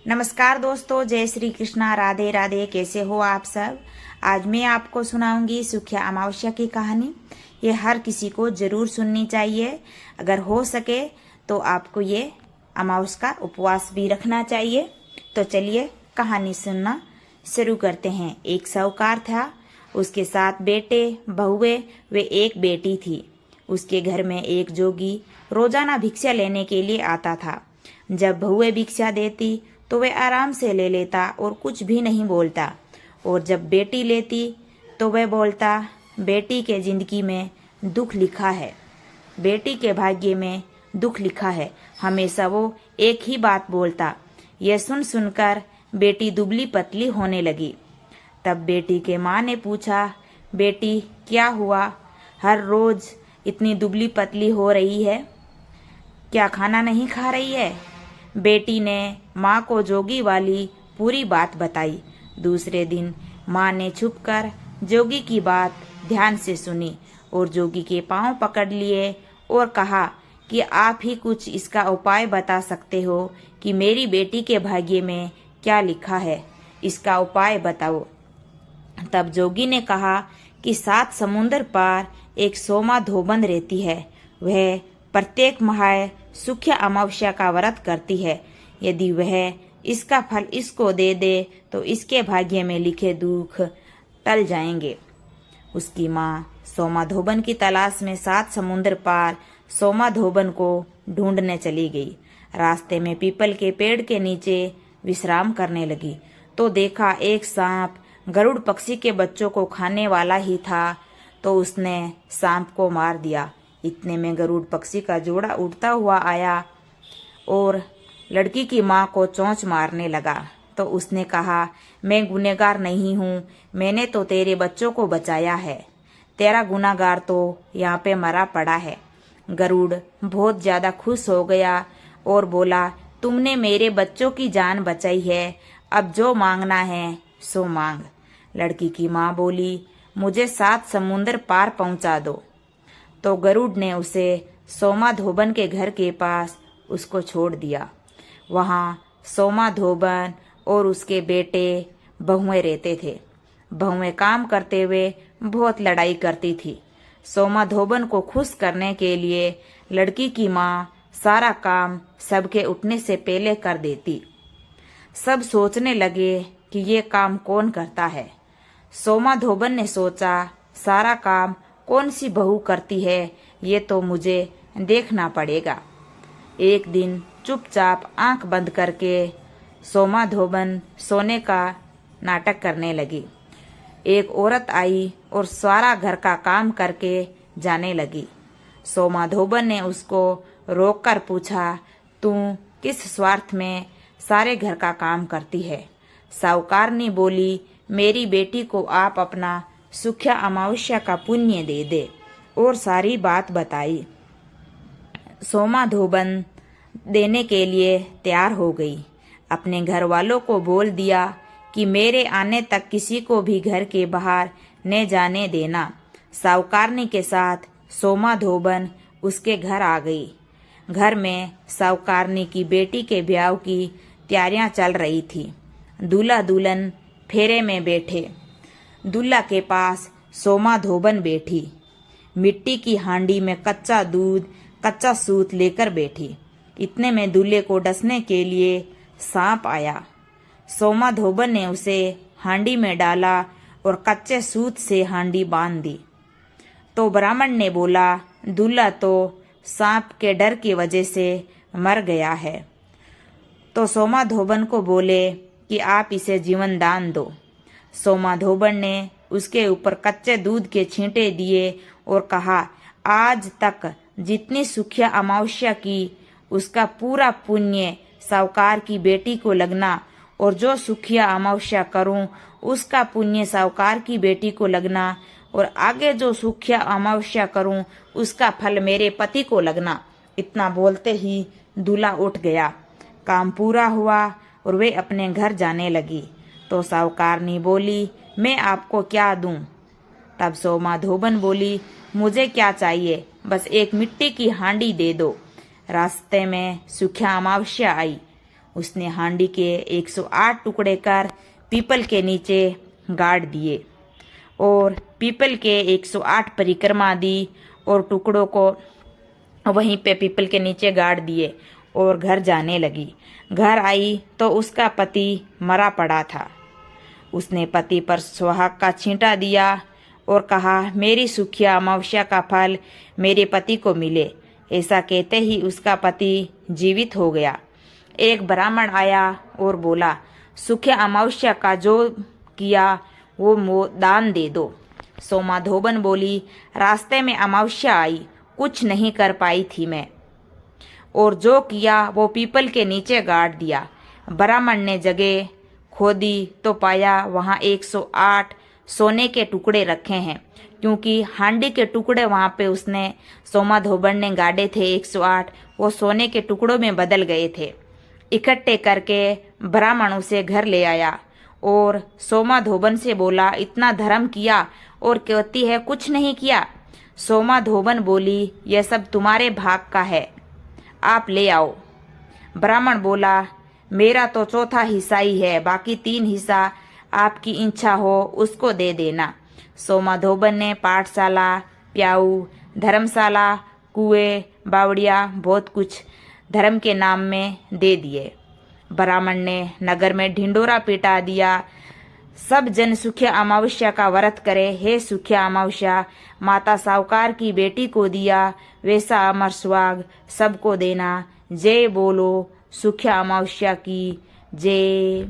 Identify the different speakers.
Speaker 1: नमस्कार दोस्तों, जय श्री कृष्णा, राधे राधे। कैसे हो आप सब। आज मैं आपको सुनाऊंगी सुख्या अमावस्या की कहानी। ये हर किसी को जरूर सुननी चाहिए। अगर हो सके तो आपको ये अमावस्या का उपवास भी रखना चाहिए। तो चलिए कहानी सुनना शुरू करते हैं। एक साहूकार था, उसके 7 बेटे बहुए वे एक बेटी थी। उसके घर में एक जोगी रोजाना भिक्षा लेने के लिए आता था। जब बहुए भिक्षा देती तो वह आराम से ले लेता और कुछ भी नहीं बोलता, और जब बेटी लेती तो वह बोलता, बेटी के जिंदगी में दुख लिखा है, बेटी के भाग्य में दुख लिखा है। हमेशा वो एक ही बात बोलता। यह सुन सुनकर बेटी दुबली पतली होने लगी। तब बेटी के माँ ने पूछा, बेटी क्या हुआ, हर रोज इतनी दुबली पतली हो रही है, क्या खाना नहीं खा रही है। बेटी ने माँ को जोगी वाली पूरी बात बताई। दूसरे दिन माँ ने छुपकर जोगी की बात ध्यान से सुनी और जोगी के पांव पकड़ लिए और कहा कि आप ही कुछ इसका उपाय बता सकते हो कि मेरी बेटी के भाग्य में क्या लिखा है, इसका उपाय बताओ। तब जोगी ने कहा कि 7 समुंदर पार एक सोमा धोबन रहती है। वह प्रत्येक माह सुख्या अमावस्या का व्रत करती है। यदि वह इसका फल इसको दे दे तो इसके भाग्य में लिखे दुख टल जाएंगे। उसकी माँ सोमा धोबन की तलाश में 7 समुंदर पार सोमा धोबन को ढूंढने चली गई। रास्ते में पीपल के पेड़ के नीचे विश्राम करने लगी तो देखा एक सांप गरुड़ पक्षी के बच्चों को खाने वाला ही था, तो उसने सांप को मार दिया। इतने में गरुड़ पक्षी का जोड़ा उड़ता हुआ आया और लड़की की माँ को चोंच मारने लगा। तो उसने कहा, मैं गुनहगार नहीं हूँ, मैंने तो तेरे बच्चों को बचाया है, तेरा गुनहगार तो यहाँ पे मरा पड़ा है। गरुड़ बहुत ज्यादा खुश हो गया और बोला, तुमने मेरे बच्चों की जान बचाई है, अब जो मांगना है सो मांग। लड़की की माँ बोली, मुझे 7 समुंदर पार पहुंचा दो। तो गरुड़ ने उसे सोमा धोबन के घर के पास उसको छोड़ दिया। वहाँ सोमा धोबन और उसके बेटे बहुएं रहते थे। बहुएं काम करते हुए बहुत लड़ाई करती थी। सोमा धोबन को खुश करने के लिए लड़की की माँ सारा काम सबके उठने से पहले कर देती। सब सोचने लगे कि ये काम कौन करता है। सोमा धोबन ने सोचा, सारा काम कौन सी बहू करती है, ये तो मुझे देखना पड़ेगा। एक दिन चुपचाप आंख बंद करके सोमा धोबन सोने का नाटक करने लगी। एक औरत आई और सारा घर का काम करके जाने लगी। सोमा धोबन ने उसको रोककर पूछा, तू किस स्वार्थ में सारे घर का काम करती है। साहूकारनी बोली, मेरी बेटी को आप अपना सुख्या अमावस्या का पुण्य दे दे, और सारी बात बताई। सोमा धोबन देने के लिए तैयार हो गई। अपने घर वालों को बोल दिया कि मेरे आने तक किसी को भी घर के बाहर न जाने देना। साहूकारनी के साथ सोमा धोबन उसके घर आ गई। घर में साहूकारनी की बेटी के ब्याह की तैयारियां चल रही थी। दूल्हा दुल्हन फेरे में बैठे। दूल्हा के पास सोमा धोबन बैठी। मिट्टी की हांडी में कच्चा दूध कच्चा सूत लेकर बैठी। इतने में दूल्हे को डसने के लिए सांप आया। सोमा धोबन ने उसे हांडी में डाला और कच्चे सूत से हांडी बांध दी। तो ब्राह्मण ने बोला, दूल्हा तो सांप के डर की वजह से मर गया है। तो सोमा धोबन को बोले कि आप इसे जीवन दान दो। सोमा धोबन ने उसके ऊपर कच्चे दूध के छींटे दिए और कहा, आज तक जितनी सुख्या अमावस्या की उसका पूरा पुण्य साहूकार की बेटी को लगना, और जो सुखिया अमावस्या करूं उसका पुण्य साहूकार की बेटी को लगना, और आगे जो सुखिया अमावस्या करूं उसका फल मेरे पति को लगना। इतना बोलते ही दूल्हा उठ गया। काम पूरा हुआ और वे अपने घर जाने लगी। तो साहूकारनी बोली, मैं आपको क्या दूं। तब सोमा धोबन बोली, मुझे क्या चाहिए, बस एक मिट्टी की हांडी दे दो। रास्ते में सुख्या अमावस्या आई। उसने हांडी के 108 टुकड़े कर पीपल के नीचे गाड़ दिए और पीपल के 108 परिक्रमा दी और टुकड़ों को वहीं पे पीपल के नीचे गाड़ दिए और घर जाने लगी। घर आई तो उसका पति मरा पड़ा था। उसने पति पर सुहाग का छींटा दिया और कहा, मेरी सुखिया अमावस्या का फल मेरे पति को मिले। ऐसा कहते ही उसका पति जीवित हो गया। एक ब्राह्मण आया और बोला, सुखिया अमावस्या का जो किया वो दान दे दो। सोमा धोबन बोली, रास्ते में अमावस्या आई, कुछ नहीं कर पाई थी मैं, और जो किया वो पीपल के नीचे गाड़ दिया। ब्राह्मण ने जगह खोदी तो पाया वहां 108 सोने के टुकड़े रखे हैं, क्योंकि हांडी के टुकड़े वहां पे उसने सोमा धोबन ने गाड़े थे 108, वो सोने के टुकड़ों में बदल गए थे। इकट्ठे करके ब्राह्मण उसे घर ले आया और सोमा धोबन से बोला, इतना धर्म किया और कहती है कुछ नहीं किया। सोमा धोबन बोली, यह सब तुम्हारे भाग का है, आप ले आओ। ब्राह्मण बोला, मेरा तो चौथा हिस्सा ही है, बाकी 3 हिस्सा आपकी इच्छा हो उसको दे देना। सोमा धोबन ने पाठशाला, प्याऊ, धर्मशाला, कुएं, बावड़िया बहुत कुछ धर्म के नाम में दे दिए। ब्राह्मण ने नगर में ढिंडोरा पिटा दिया, सब जन सुखिया अमावस्या का व्रत करे। हे सुखिया अमावस्या, माता साहूकार की बेटी को दिया वैसा अमर सुहाग सबको देना। जय बोलो सुखिया अमावस्या की जय।